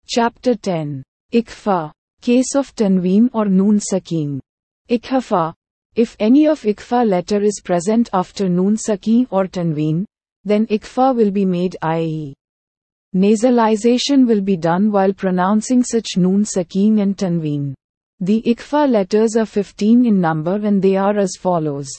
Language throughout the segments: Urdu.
Chapter 10. Ikfa. Case of Tanween or Noon Sakeen. Ikhafa. If any of Ikfa letter is present after Noon Sakeen or Tanween, then Ikfa will be made, i.e. nasalization will be done while pronouncing such Noon Sakeen and Tanween. The Ikfa letters are 15 in number and they are as follows.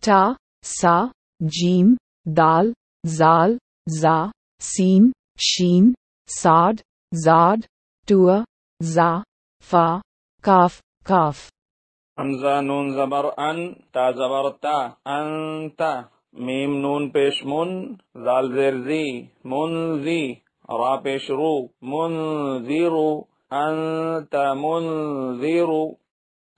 Ta, Sa, Jeem, Dal, Zal, Za, Seen, Sheen, Saad, Zad, Tua, Za, Fa, Kaf, Kaf. حمزہ نون زبر ان، تا زبر تا، انت. میم نون پیش من، زال زیر زی، منزی. را پیش رو، منذیرو، انت منذیرو.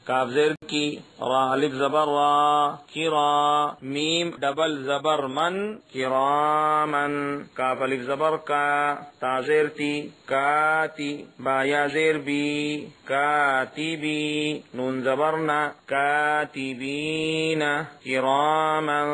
کاف زیر کی، را الف زبر را، کرا. میم ڈبل زبر من، کرامن. کاف الف زبر کا، تا زیر تی، کاتی. با یا زیر بی، کاتبی. نون زبرنا، کاتبین. کرامن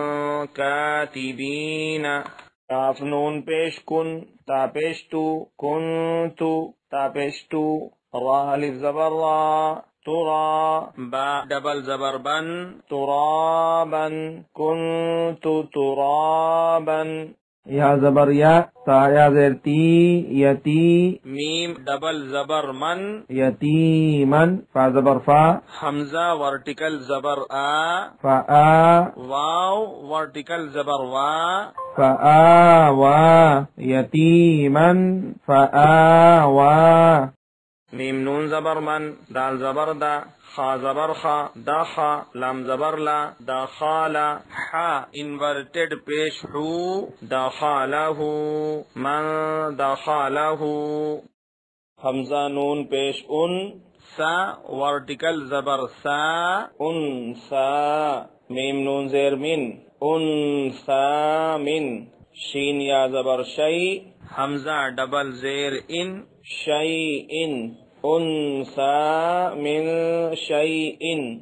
کاتبین. کاف نون پیش کن، تا پیش تو، کنتو. تا پیش تو، را الف زبر را، ترا. با ڈبل زبر بن، ترابن. کنت ترابن. یا زبر یا، تا یا زیر تی، یتی. میم ڈبل زبر من، یتیمن. فا زبر فا، حمزہ ورٹیکل زبر آ، فا آ. واو ورٹیکل زبر وا، فا آ وا. یتیمن، فا آ وا. میم نون زبر من، دال زبر دا، خا زبر خا، دا خا. لام زبر لا، دا خالا. حا انورٹڈ پیش حو، دا خالہو. من دا خالہو. حمزہ نون پیش ان، سا ورٹیکل زبر سا، ان سا. میم نون زیر من، ان سا من. شین یا زبر شی، حمزہ ڈبل زیر ان، شی ان. انسا من شیء.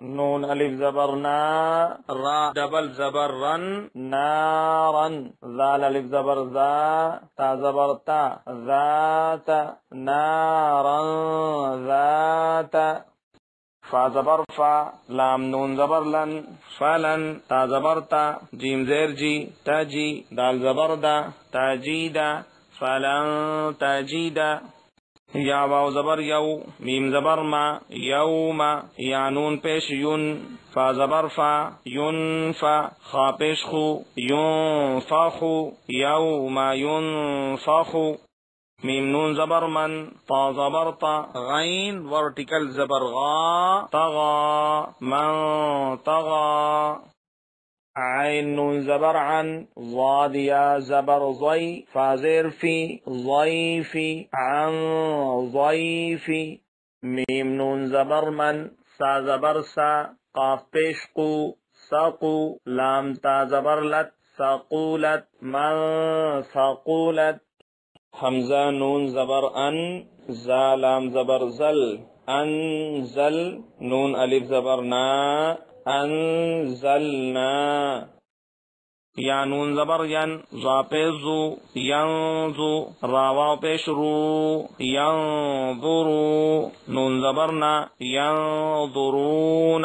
نون الف زبر نا، را ڈبل زبر رن، نارن. زال الف زبر زا، تا زبر تا، ذات. نارن ذات. فا زبر فا، لام نون زبر لن، فلن. تا زبر تا، جیم زیر جی، تجی. دال زبر دا، تجیدا. فلن تجیدا. یا واو زبر یو، میم زبر ما، یوم. یا نون پیش یون، فا زبر فا، ینفا. خا پیش خو، ینفخو. یوم ینفخو. میم نون زبر من، تا زبر تا. غین ورٹیکل زبر غا، طغا. من طغا. عین نون زبر عن، ضاد یا زبر ضی، فا زیر فی، ضیفی. عن ضیفی. میم نون زبر من، سا زبر سا، قاف پیش قو، سقو. لام تا زبر لت، سقولت. من سقولت. حمزہ نون زبر ان، زا لام زبر زل، انزل. نون الف زبر نا، انزلنا. یا نون زبر ین، زا پیش زو، ینزو. را واو پیش رو، ینظرو. نون زبر نا، ینظرون.